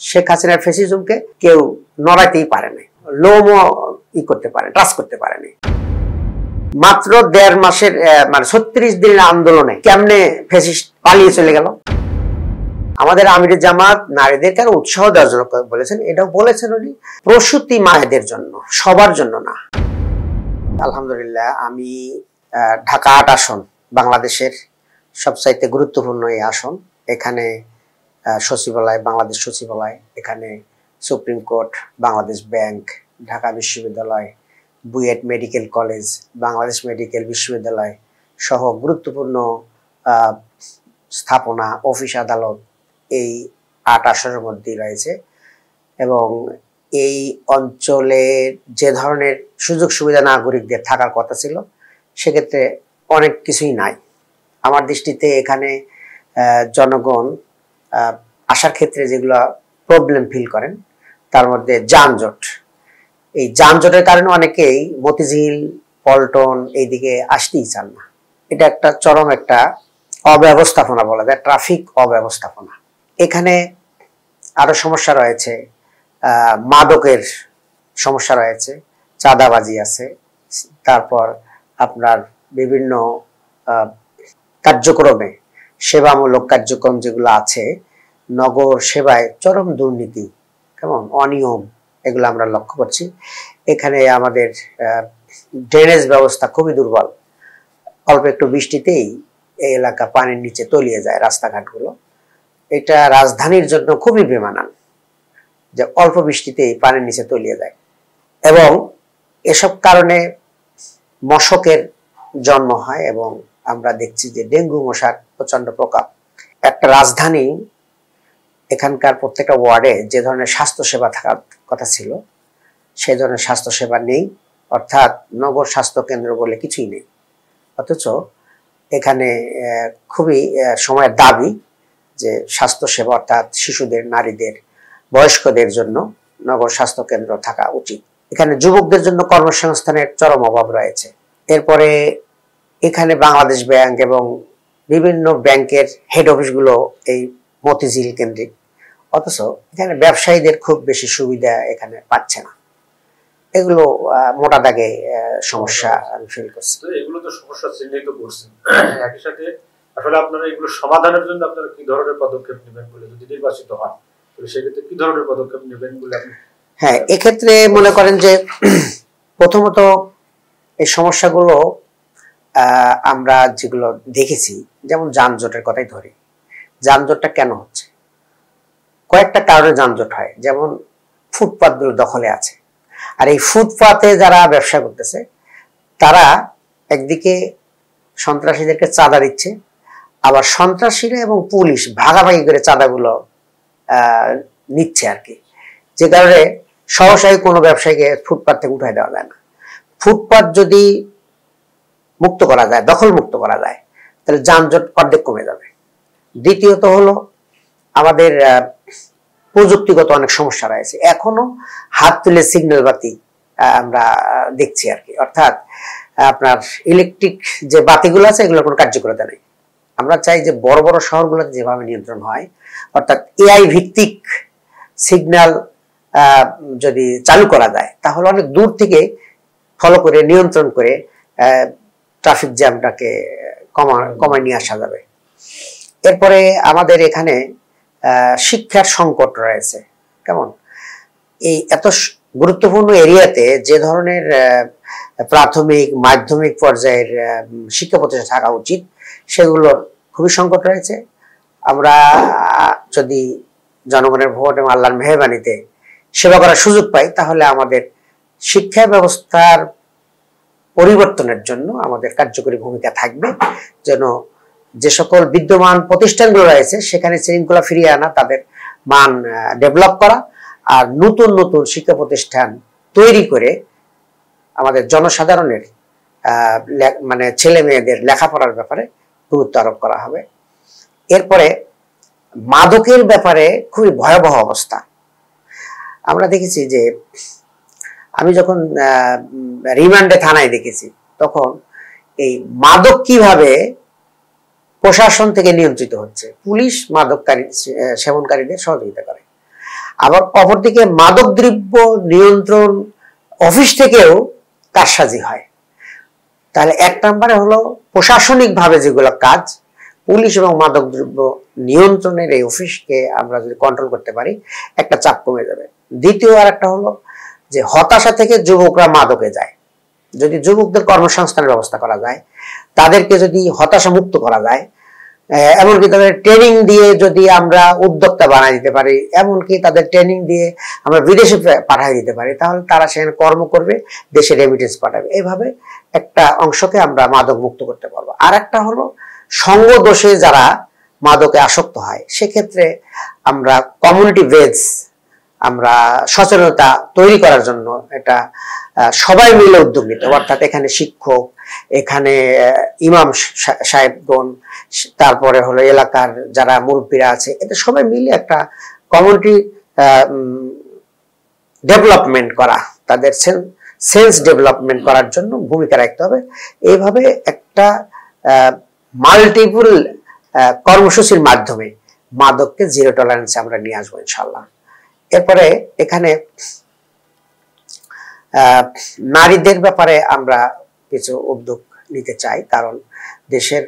শেখ হাসিনার ফ্যাসিজমকে কেউ নড়াইতেই পারে নাই, লোমও করতে পারে, টাচ করতে পারেনি। মাত্র ১.৫ মাসের মানে ৩৬ দিনের আন্দোলনে কেমনে ফ্যাসিস্ট পালিয়ে চলে গেল। আমাদের আমিরে জামাত নারীদেরকে আরো উৎসাহ দেওয়ার জন্য বলেছেন, এটাও বলেছেন উনি প্রসূতি মায়েদের জন্য, সবার জন্য না। আলহামদুলিল্লাহ, আমি ঢাকা ৮ আসন, বাংলাদেশের সবচাইতে গুরুত্বপূর্ণ এই আসন। এখানে সচিবালয়, বাংলাদেশ সচিবালয়, এখানে supreme court, Bangladesh bank, Dhaka বিশ্ববিদ্যালয়, BUET medical college, Bangladesh medical বিশ্ববিদ্যালয় সহ গুরুত্বপূর্ণ স্থাপনা, অফিস, আদালত এই ৮ আসনের মধ্যেই রয়েছে। এবং এই অঞ্চলে যে ধরনের সুযোগ সুবিধা নাগরিকদের থাকার কথা ছিল, সেক্ষেত্রে অনেক কিছুই নাই। আমার দৃষ্টিতে এখানে জনগণ আসার ক্ষেত্রে যেগুলো প্রবলেম ফিল করেন, তার মধ্যে যানজট। এই যানজটের কারণে অনেকেই মতিঝিল, পল্টন এইদিকে আসতেই চান না। এটা একটা চরম একটা অব্যবস্থাপনা বলা যায়, ট্রাফিক অব্যবস্থাপনা। এখানে আরো সমস্যা রয়েছে, মাদকের সমস্যা রয়েছে, চাঁদাবাজি আছে, তারপর আপনার বিভিন্ন কার্যক্রমে, সেবামূলক কার্যক্রম যেগুলো আছে, নগর সেবায় চরম দুর্নীতি, কেমন অনিয়ম, এগুলো আমরা লক্ষ্য করছি। এখানে আমাদের ড্রেনেজ ব্যবস্থা খুবই দুর্বল। অল্প একটু বৃষ্টিতেই এই এলাকা পানির নিচে তলিয়ে যায়, রাস্তাঘাটগুলো। এটা রাজধানীর জন্য খুবই বেমানান যে অল্প বৃষ্টিতেই পানির নিচে তলিয়ে যায়। এবং এসব কারণে মশকের জন্ম হয় এবং আমরা দেখছি যে ডেঙ্গু মশার প্রচন্ড প্রকোপ। একটা রাজধানী, এখানকার প্রত্যেকটা ওয়ার্ডে যে ধরনের স্বাস্থ্যসেবা থাকার কথা ছিল, সেই ধরনের স্বাস্থ্যসেবা নেই, অর্থাৎ নগর স্বাস্থ্য কেন্দ্র বলে কিছুই নেই। অথচ এখানে খুবই সময়ের দাবি যে স্বাস্থ্যসেবা, অর্থাৎ শিশুদের, নারীদের, বয়স্কদের জন্য নগর স্বাস্থ্য কেন্দ্র থাকা উচিত। এখানে যুবকদের জন্য কর্মসংস্থানের চরম অভাব রয়েছে। এরপরে এখানে বাংলাদেশ ব্যাংক এবং বিভিন্ন ব্যাংকের হেড অফিসগুলো এই মতিঝিল কেন্দ্রিক, অথচ এখানে ব্যবসায়ীদের খুব বেশি সুবিধা এখানে পাচ্ছে না। এগুলো মোটা দাগে সমস্যা আমি ফিল করছি। এগুলো তো সমস্যা চিহ্নিত করছেন, একই সাথে আসলে আপনারা এগুলো সমাধানের জন্য আপনারা কি ধরনের পদক্ষেপ নেবেন বলে, যদি নির্বাচিত হন তাহলে সেক্ষেত্রে কি ধরনের পদক্ষেপ নেবেন বলে আপনি? হ্যাঁ, এক্ষেত্রে মনে করেন যে প্রথমত এই সমস্যাগুলো আমরা যেগুলো দেখেছি, যেমন যানজটের কথাই ধরি। যানজটটা কেন হচ্ছে? কয়েকটা কারণে যানজট হয়। যেমন ফুটপাথগুলো দখলে আছে, আর এই ফুটপাথে যারা ব্যবসা করতেছে তারা একদিকে সন্ত্রাসীদেরকে চাঁদা দিচ্ছে, আবার সন্ত্রাসীরা এবং পুলিশ ভাগাভাগি করে চাঁদাগুলো নিচ্ছে আর কি। যে কারণে সহসাই কোনো ব্যবসায়ীকে ফুটপাথ থেকে উঠাই দেওয়া যায় না। ফুটপাথ যদি মুক্ত করা যায়, দখল মুক্ত করা যায়, তাহলে যানজট অর্ধেক কমে যাবে। দ্বিতীয়ত হলো আমাদের প্রযুক্তিগত অনেক সমস্যা রয়েছে। এখনো হাত তুলে সিগন্যাল বাতি আমরা দেখছি আর কি, অর্থাৎ আপনার ইলেকট্রিক যে বাতিগুলো আছে এগুলোর কোনো কার্যকরতা নেই। আমরা চাই যে বড় বড় শহরগুলোতে যেভাবে নিয়ন্ত্রণ হয়, অর্থাৎ এআই ভিত্তিক সিগন্যাল যদি চালু করা যায়, তাহলে অনেক দূর থেকে ফলো করে, নিয়ন্ত্রণ করে ট্রাফিক জ্যামটাকে কমায় নিয়ে আসা যাবে। এরপরে আমাদের এখানে শিক্ষার সংকট রয়েছে। কেমন এই এত গুরুত্বপূর্ণ এরিয়াতে যে ধরনের প্রাথমিক, মাধ্যমিক পর্যায়ের শিক্ষা প্রতিষ্ঠান থাকা উচিত, সেগুলোর খুবই সংকট রয়েছে। আমরা যদি জনগণের ভোট এবং আল্লাহর মেহেরবানিতে সেবা করার সুযোগ পাই, তাহলে আমাদের শিক্ষা ব্যবস্থার পরিবর্তনের জন্য আমাদের কার্যকরী ভূমিকা থাকবে। যেন যে সকল বিদ্যমান প্রতিষ্ঠানগুলো রয়েছে সেখানে শৃঙ্খলা ফিরিয়ে আনা, তাদের মান ডেভেলপ করা, আর নতুন নতুন শিক্ষা প্রতিষ্ঠান তৈরি করে আমাদের জনসাধারণের মানে ছেলে মেয়েদের লেখাপড়ার ব্যাপারে গুরুত্ব আরোপ করা হবে। এরপরে মাদকের ব্যাপারে খুবই ভয়াবহ অবস্থা। আমরা দেখেছি যে আমি যখন রিমান্ডে থানায় দেখেছি, তখন এই মাদক কিভাবে প্রশাসন থেকে নিয়ন্ত্রিত হচ্ছে। পুলিশ মাদককারী সেবনকারীদের সহযোগিতা করে, আবার অপরদিকে মাদকদ্রব্য নিয়ন্ত্রণ অফিস থেকেও কারসাজি হয়। তাহলে এক নম্বরে হলো প্রশাসনিক ভাবে যেগুলো কাজ, পুলিশ এবং মাদকদ্রব্য নিয়ন্ত্রণের এই অফিসকে আমরা যদি কন্ট্রোল করতে পারি একটা চাপ কমে যাবে। দ্বিতীয় আর একটা হলো যে হতাশা থেকে যুবকরা মাদকে যায়, যদি যুবকদের কর্মসংস্থানের ব্যবস্থা করা যায়, তাদেরকে যদি হতাশা মুক্ত করা যায়, এমনকি তাদের ট্রেনিং দিয়ে যদি আমরা উদ্যোক্তা বানাই দিতে পারি, এমনকি তাদের ট্রেনিং দিয়ে আমরা বিদেশে পাঠিয়ে দিতে পারি, তাহলে তারা সেখানে কর্ম করবে, দেশে রেমিটেন্স পাঠাবে। এইভাবে একটা অংশকে আমরা মাদক মুক্ত করতে পারবো। আর একটা হলো সঙ্গ দোষে যারা মাদকে আসক্ত হয়, সেক্ষেত্রে আমরা কমিউনিটি বেজ আমরা সচেতনতা তৈরি করার জন্য এটা সবাই মিলে উদ্যোগ নিতে, অর্থাৎ এখানে শিক্ষক, এখানে ইমাম সাহেবগণ, তারপরে হলো এলাকার যারা মুরব্বীরা আছে, এটা সবাই মিলে একটা কমিউনিটি ডেভেলপমেন্ট করা, তাদের সেন্স ডেভেলপমেন্ট করার জন্য ভূমিকা রাখতে হবে। এইভাবে একটা মাল্টিপল কর্মসূচির মাধ্যমে মাদককে জিরো টলারেন্সে আমরা নিয়ে আসবো ইনশাল্লাহ। এরপরে এখানে নারীদের ব্যাপারে আমরা কিছু উদ্যোগ নিতে চাই, কারণ দেশের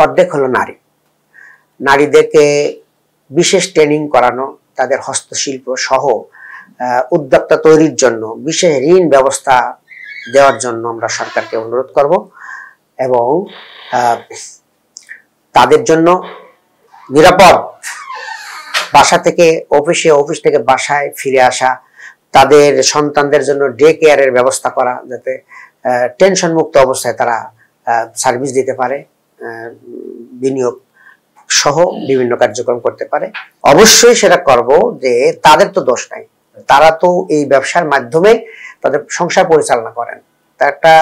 অর্ধেক হলো নারী। নারীদেরকে বিশেষ ট্রেনিং করানো, তাদের হস্তশিল্প সহ উদ্যোক্তা তৈরির জন্য বিশেষ ঋণ ব্যবস্থা দেওয়ার জন্য আমরা সরকারকে অনুরোধ করব, এবং তাদের জন্য নিরাপদ বাসা থেকে অফিসে, অফিস থেকে বাসায় ফিরে আসা, তাদের সন্তানদের জন্য ডে কেয়ারের ব্যবস্থা করা, যাতে টেনশন মুক্ত অবস্থায় তারা সার্ভিস দিতে পারে, বিনিয়োগ সহ বিভিন্ন কার্যক্রম করতে পারে। অবশ্যই সেটা করব যে তাদের তো দোষ নাই, তারা তো এই ব্যবসার মাধ্যমে তাদের সংসার পরিচালনা করেন, তা একটা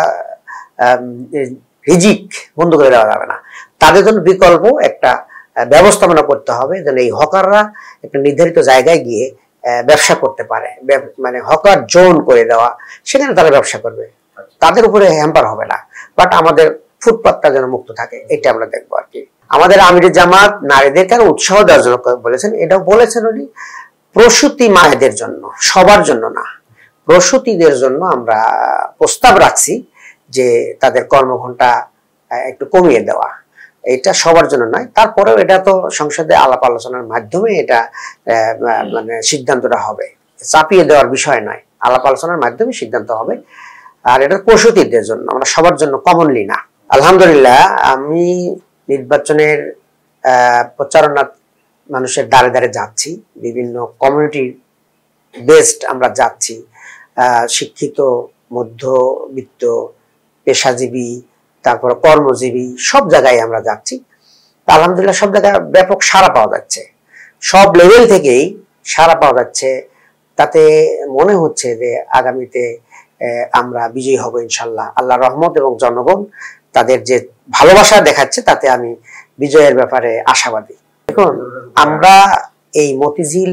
রিজিক বন্ধ করে দেওয়া যাবে না। তাদের জন্য বিকল্প একটা ব্যবস্থাপনা করতে হবে, যেন এই হকাররা একটা নির্ধারিত জায়গায় গিয়ে ব্যবসা করতে পারে, মানে হকার জোন করে দেওয়া, সেখানে তারা ব্যবসা করবে, তাদের উপরে হ্যাম্পার হবে না, বাট আমাদের ফুটপাতটা যেন মুক্ত থাকে, এটা আমরা দেখবো আর কি। আমাদের আমির জামাত নারীদেরকে উৎসাহ দেওয়ার জন্য বলেছেন, এটাও বলেছেন উনি প্রসূতি মায়েদের জন্য, সবার জন্য না, প্রসূতিদের জন্য আমরা প্রস্তাব রাখছি যে তাদের কর্মঘণ্টা একটু কমিয়ে দেওয়া, এটা সবার জন্য নয়। তারপরেও এটা তো সংসদে আলাপ আলোচনার মাধ্যমে এটা মানে সিদ্ধান্তটা হবে, চাপিয়ে দেওয়ার বিষয় নয়, আলাপ আলোচনার মাধ্যমে সিদ্ধান্ত হবে। আর এটা প্রসূতিদের জন্য, আমরা সবার জন্য কমনলি না। আলহামদুলিল্লাহ, আমি নির্বাচনের প্রচারণা মানুষের দ্বারে দ্বারে যাচ্ছি, বিভিন্ন কমিউনিটি বেসড আমরা যাচ্ছি, শিক্ষিত, মধ্যবিত্ত, পেশাজীবী, তারপর কর্মজীবী, সব জায়গায় আমরা যাচ্ছি। আলহামদুলিল্লাহ সব জায়গায় ব্যাপক সাড়া পাওয়া যাচ্ছে, সব লেভেল থেকেই সাড়া পাওয়া যাচ্ছে। তাতে মনে হচ্ছে যে আগামীতে আমরা বিজয়ী হব ইনশাল্লাহ, আল্লাহ রহমত এবং জনগণ তাদের যে ভালোবাসা দেখাচ্ছে, তাতে আমি বিজয়ের ব্যাপারে আশাবাদী। দেখুন, আমরা এই মতিঝিল,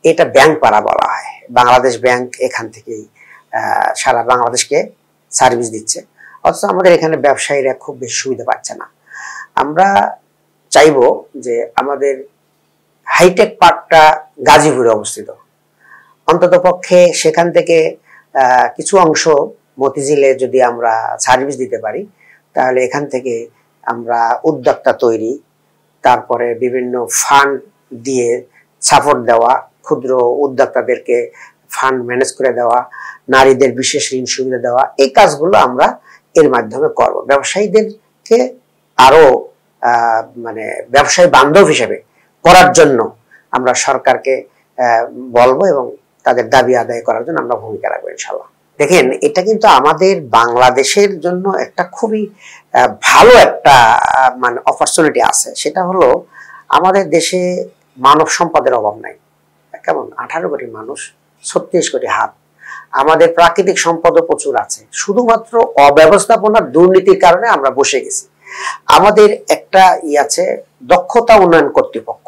এটা ব্যাংক পাড়া বলা হয়, বাংলাদেশ ব্যাংক এখান থেকেই সারা বাংলাদেশকে সার্ভিস দিচ্ছে, অথচ আমাদের এখানে ব্যবসায়ীরা খুব বেশি সুবিধা পাচ্ছে না। আমরা চাইবো যে আমাদের হাইটেক পার্কটা গাজীপুরে অবস্থিত, অন্তত পক্ষে সেখান থেকে কিছু অংশ মতিঝিলে যদি আমরা সার্ভিস দিতে পারি, তাহলে এখান থেকে আমরা উদ্যোক্তা তৈরি, তারপরে বিভিন্ন ফান্ড দিয়ে সাপোর্ট দেওয়া, ক্ষুদ্র উদ্যোক্তাদেরকে ফান্ড ম্যানেজ করে দেওয়া, নারীদের বিশেষ ঋণ সুবিধা দেওয়া, এই কাজগুলো আমরা এর মাধ্যমে করব। ব্যবসায়ীদেরকে আরো মানে ব্যবসায়ী বান্ধব হিসেবে করার জন্য আমরা সরকারকে বলবো, এবং তাদের দাবি আদায় করার জন্য আমরা ভূমিকা রাখবো ইনশাল্লাহ। দেখেন, এটা কিন্তু আমাদের বাংলাদেশের জন্য একটা খুবই ভালো একটা মানে অপরচুনিটি আছে। সেটা হলো আমাদের দেশে মানব সম্পদের অভাব নাই। কেমন 18 কোটি মানুষ, 36 কোটি হাত, আমাদের প্রাকৃতিক সম্পদও প্রচুর আছে, শুধুমাত্র অব্যবস্থাপনার দুর্নীতির কারণে আমরা বসে গেছি। আমাদের একটা আছে দক্ষতা উন্নয়ন কর্তৃপক্ষ,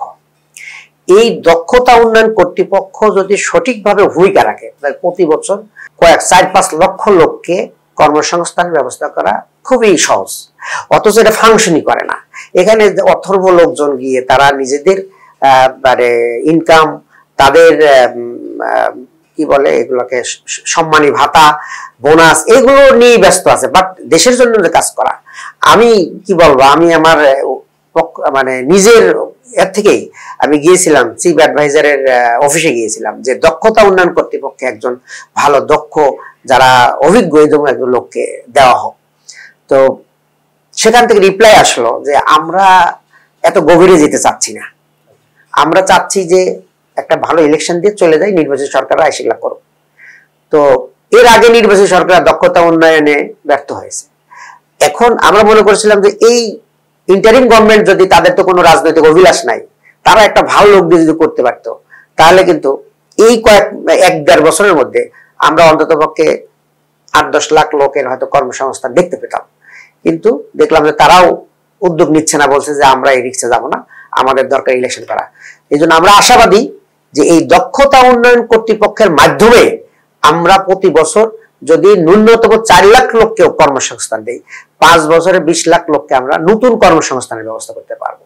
এই দক্ষতা উন্নয়ন কর্তৃপক্ষ যদি সঠিকভাবে ভূমিকা রাখে, প্রতি বছর 4-5 লক্ষ লোককে কর্মসংস্থানের ব্যবস্থা করা খুবই সহজ, অথচ এটা ফাংশনই করে না। এখানে অথর্ব লোকজন গিয়ে তারা নিজেদের মানে ইনকাম, তাদের কি বলে এগুলোকে সম্মানী ভাতা, বোনাস, এগুলো নিয়ে ব্যস্ত আছে। বাট দেশের জন্য যে কাজ করা, আমি কি বলবো, আমি আমার মানে নিজের এর থেকেই আমি গিয়েছিলাম চিফ অ্যাডভাইজারের অফিসে গিয়েছিলাম যে দক্ষতা উন্নয়ন কর্তৃপক্ষে একজন ভালো দক্ষ যারা অভিজ্ঞ এরকম একজন লোককে দেওয়া হোক। তো সেখান থেকে রিপ্লাই আসলো যে আমরা এত গভীরে যেতে চাচ্ছি না, আমরা চাচ্ছি যে একটা ভালো ইলেকশন দিয়ে চলে যায়, নির্বাচিত সরকাররা সেগুলা করুক। তো এর আগে নির্বাচিত সরকার দক্ষতা উন্নয়নে ব্যর্থ হয়েছে। এখন আমরা মনে করেছিলাম যে এই ইন্টারিম গভর্নমেন্ট যদি, তাদের তো কোনো রাজনৈতিক অভিলাষ নাই, তারা একটা ভালো লোক দিয়ে যদি করতে পারতো তাহলে কিন্তু এই এক দেড় বছরের মধ্যে আমরা অন্তত পক্ষে 8-10 লাখ লোকের হয়তো কর্মসংস্থান দেখতে পেতাম। কিন্তু দেখলাম যে তারাও উদ্যোগ নিচ্ছে না, বলছে যে আমরা এই রিক্সে যাবো না, আমাদের দরকার ইলেকশন করা। এই জন্য আমরা আশাবাদী যে এই দক্ষতা উন্নয়ন কর্তৃপক্ষের মাধ্যমে আমরা প্রতি বছর যদি ন্যূনতম 4 লাখ লোককে কর্মসংস্থান দেই, 5 বছরে 20 লাখ লোককে আমরা নতুন কর্মসংস্থানের ব্যবস্থা করতে পারবো।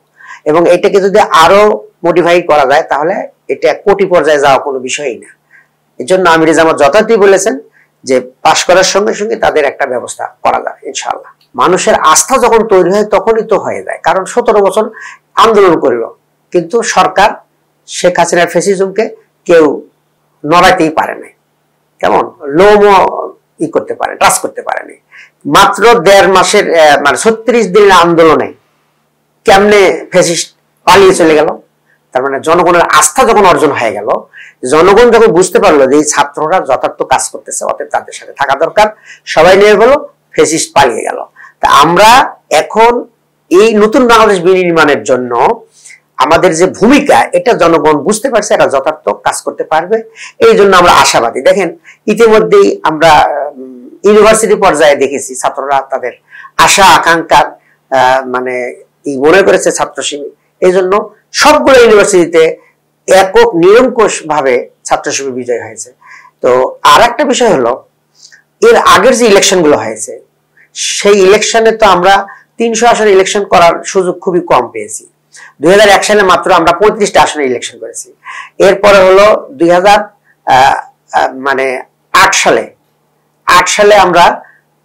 এবং এটাকে যদি আরো মডিফাই করা যায় তাহলে এটা কোটি পর্যায়ে যাওয়া কোনো বিষয়ই না। এই জন্য আমির জামাত যথার্থই বলেছেন যে পাশ করার সঙ্গে সঙ্গে তাদের একটা ব্যবস্থা করা যায় ইনশাআল্লাহ। মানুষের আস্থা যখন তৈরি হয় তখনই তো হয়ে যায়। কারণ 17 বছর আন্দোলন করলো, কিন্তু সরকার শেখ হাসিনার ফ্যাসিজমকে কেউ নড়াইতেই পারে নাই, কেমন লোমও ই করতে পারে, টাচ করতে পারেনি। মাত্র 1.5 মাসের মানে 36 দিনের আন্দোলনে কেমনে ফ্যাসিস্ট পালিয়ে চলে গেল। তার মানে জনগণের আস্থা যখন অর্জন হয়ে গেল, জনগণ যখন বুঝতে পারলো যে এই ছাত্ররা যথার্থ কাজ করতেছে, অতএব তাদের সাথে থাকা দরকার, সবাই নিয়ে গেল, ফ্যাসিস্ট পালিয়ে গেল। তা আমরা এখন এই নতুন বাংলাদেশ বিনির্মাণের জন্য আমাদের যে ভূমিকা, এটা জনগণ বুঝতে পারছে, এটা যথার্থ কাজ করতে পারবে। এই জন্য আমরা আশাবাদী। দেখেন ইতিমধ্যেই আমরা ইউনিভার্সিটি পর্যায়ে দেখেছি ছাত্ররা তাদের আশা আকাঙ্ক্ষা মানে মনে করেছে ছাত্র শিবির। এই জন্য সবগুলো ইউনিভার্সিটিতে একক নিরঙ্কুশ ভাবে ছাত্র শিবির বিজয় হয়েছে। তো আর একটা বিষয় হলো, এর আগের যে ইলেকশন গুলো হয়েছে সেই ইলেকশনে তো আমরা 300 আসনে ইলেকশন করার সুযোগ খুবই কম পেয়েছি। 2001 সালে মাত্র আমরা 35টা আসনে ইলেকশন করেছি। এরপরে হলো 2008 সালে আমরা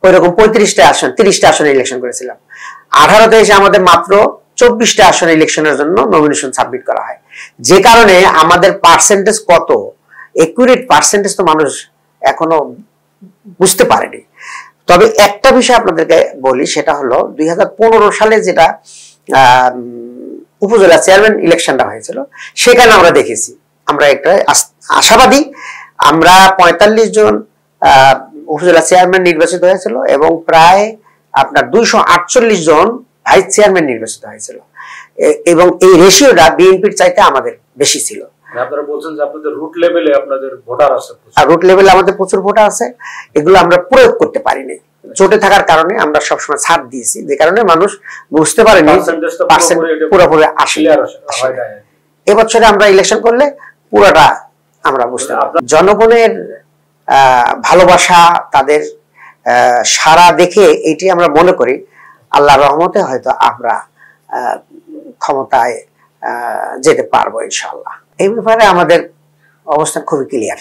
ওইরকম 35টা আসন 30টা আসনে ইলেকশন করেছিলাম। 18তে এসে আমাদের মাত্র 24টা আসনে ইলেকশনের জন্য নমিনেশন সাবমিট করা হয়, যে কারণে আমাদের পার্সেন্টেজ কত, একুরেট পার্সেন্টেজ তো মানুষ এখনো বুঝতে পারেনি। তবে একটা বিষয় আপনাদেরকে বলি, সেটা হলো 2015 সালে যেটা উপজেলা চেয়ারম্যান ইলেকশনটা হয়েছিল, সেখানে আমরা দেখেছি, আমরা একটা আশাবাদী, আমরা 45 জন উপজেলা চেয়ারম্যান নির্বাচিত হয়েছিল এবং প্রায় আপনার 248 জন ভাইস চেয়ারম্যান নির্বাচিত হয়েছিল। এবং এই রেশিওটা বিএনপির চাইতে আমাদের বেশি ছিল। আপনারা বলছেন যে আপনাদের রুট লেভেলে আপনাদের ভোটার আছে, আর রুট লেভেলে আমাদের প্রচুর ভোটার আছে, এগুলো আমরা প্রয়োগ করতে পারিনি জোটে থাকার কারণে। আমরা সবসময় ছাড় দিয়েছি, যে কারণে মানুষ বুঝতে পারেনি পুরোপুরি আসে। এবছরে আমরা ইলেকশন করলে পুরোটা আমরা বুঝতে পারব। জনগণের ভালোবাসা, তাদের সারা দেখে এটি আমরা মনে করি আল্লাহর রহমতে হয়তো আমরা ক্ষমতায় যেতে পারবো ইনশাআল্লাহ। এই ব্যাপারে আমাদের অবস্থান খুবই ক্লিয়ার।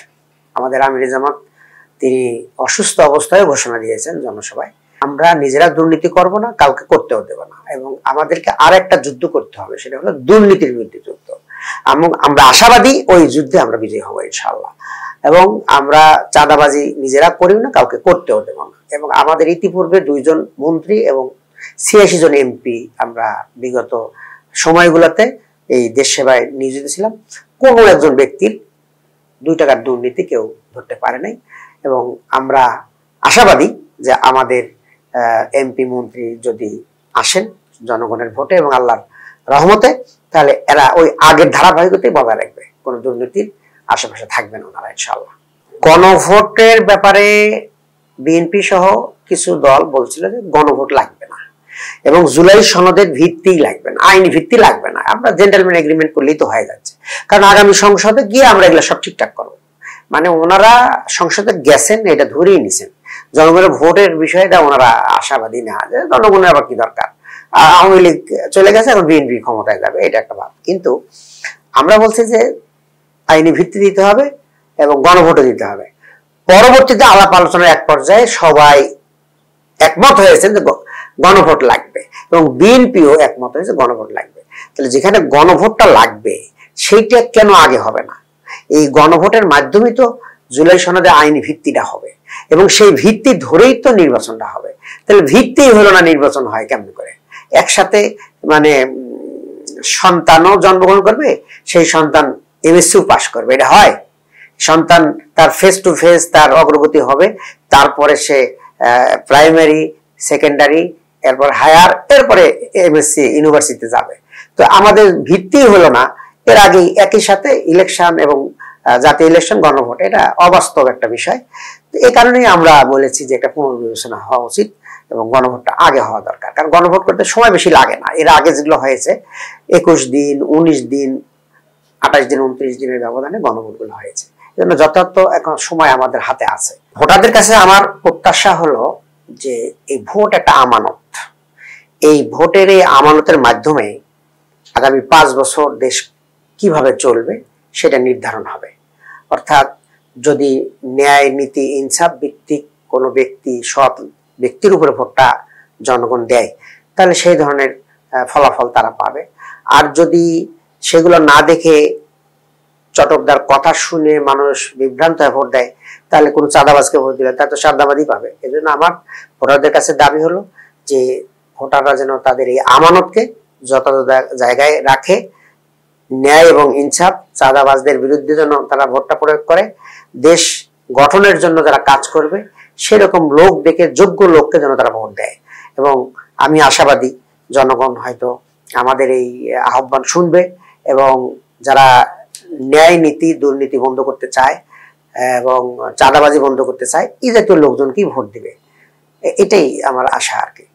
আমাদের আমির জামাত তিনি অসুস্থ অবস্থায় ঘোষণা দিয়েছেন জনসভায়, আমরা নিজেরা দুর্নীতি করব না, কাউকে করতেও দেব না, এবং আমাদেরকে আর একটা যুদ্ধ করতে হবে, সেটা হলো দুর্নীতির বিরুদ্ধে যুদ্ধ। এবং আমরা আশাবাদী ওই যুদ্ধে আমরা বিজয়ী হবো ইনশাআল্লাহ। এবং আমরা চাঁদাবাজি নিজেরা করি না, কাউকে করতেও দেব না। এবং আমাদের ইতিপূর্বে 2 জন মন্ত্রী এবং 86 জন এমপি আমরা বিগত সময়গুলোতে এই দেশ সেবায় নিয়োজিত ছিলাম। কোনো একজন ব্যক্তির 2 টাকার দুর্নীতি কেউ ধরতে পারে নাই। এবং আমরা আশাবাদী যে আমাদের এমপি মন্ত্রী যদি আসেন জনগণের ভোটে এবং আল্লাহর রহমতে, তাহলে এরা ওই আগের ধারাবাহিকতাই বজায় রাখবে, কোনো দুর্নীতির আশেপাশে থাকবে না ওনারা ইনশাআল্লাহ। গণভোটের ব্যাপারে বিএনপি সহ কিছু দল বলছিল যে গণভোট লাগবে না এবং জুলাই সনদের ভিত্তি লাগবে না, আইনি ভিত্তি লাগবে না, আমরা জেন্টলম্যান এগ্রিমেন্ট করলেই তো হয়ে যাচ্ছে, কারণ আগামী সংসদে গিয়ে আমরা এগুলো সব ঠিকঠাক করবো। মানে ওনারা সংসদে গেছেন, এটা ধরেই নিছেন, জনগণের ভোটের বিষয়টা ওনারা আশাবাদী না, যে জনগণের আবার কি দরকার, আওয়ামী লীগ চলে গেছে এখন বিএনপি ক্ষমতায় যাবে, এটা একটা ভাব। কিন্তু আমরা বলছি যে আইনি ভিত্তি দিতে হবে এবং গণভোটও দিতে হবে। পরবর্তীতে আলাপ আলোচনার এক পর্যায়ে সবাই একমত হয়েছে যে গণভোট লাগবে এবং বিএনপিও একমত হয়েছে গণভোট লাগবে। তাহলে যেখানে গণভোটটা লাগবে সেইটা কেন আগে হবে না? এই গণভোটের মাধ্যমে তো জুলাই সনদে আইনি ভিত্তিটা হবে এবং সেই ভিত্তি ধরেই তো নির্বাচনটা হবে। তাহলে ভিত্তি হলো না, নির্বাচন হয় কেমন করে? একসাথে মানে সন্তানও জন্মগ্রহণ করবে, সেই সন্তান এমএসসিও পাস করবে, এটা হয়? সন্তান তার ফেস টু ফেস তার অগ্রগতি হবে, তারপরে সে প্রাইমারি, সেকেন্ডারি, এরপর হায়ার, এরপরে এমএসসি ইউনিভার্সিটিতে যাবে। তো আমাদের ভিত্তি হলো না, এর আগে একই সাথে ইলেকশন এবং জাতীয় ইলেকশন, গণভোট, এটা অবাস্তব একটা বিষয়। এই কারণেই আমরা বলেছি যে একটা পুনর্বিবেচনা হওয়া উচিত এবং গণভোটটা আগে হওয়া দরকার। কারণ গণভোট করতে সময় বেশি লাগে না। এর আগে যেগুলো হয়েছে 21 দিন, 19 দিন, 28 দিন, 29 দিনের ব্যবধানে গণভোটগুলো হয়েছে। এজন্য যথার্থ এখন সময় আমাদের হাতে আছে। ভোটারদের কাছে আমার প্রত্যাশা হলো যে এই ভোট একটা আমানত। এই ভোটের এই আমানতের মাধ্যমে আগামী 5 বছর দেশ কিভাবে চলবে সেটা নির্ধারণ হবে। অর্থাৎ যদি ন্যায়, নীতি, ইনসাফ ভিত্তিক কোনো ব্যক্তি, সৎ ব্যক্তির উপরে ভোটটা জনগণ দেয়, তাহলে সেই ধরনের ফলাফল তারা পাবে। আর যদি সেগুলো না দেখে চটকদার কথা শুনে মানুষ বিভ্রান্ত হয়ে ভোট দেয়, তাহলে কোনো চাঁদাবাজকে ভোট দিলে তার তো চাঁদাবাদই পাবে। এই জন্য আমার ভোটারদের কাছে দাবি হলো যে ভোটাররা যেন তাদের এই আমানতকে যথাযথ জায়গায় রাখে, ন্যায় এবং ইনসাফ, চাঁদাবাজদের বিরুদ্ধে যেন তারা ভোটটা প্রয়োগ করে, দেশ গঠনের জন্য যারা কাজ করবে সেরকম লোক দেখে, যোগ্য লোককে যেন তারা ভোট দেয়। এবং আমি আশাবাদী জনগণ হয়তো আমাদের এই আহ্বান শুনবে এবং যারা ন্যায়, নীতি, দুর্নীতি বন্ধ করতে চায় এবং চাঁদাবাজি বন্ধ করতে চায়, এই জাতীয় লোকজনকেই ভোট দিবে। এটাই আমার আশা আর কি।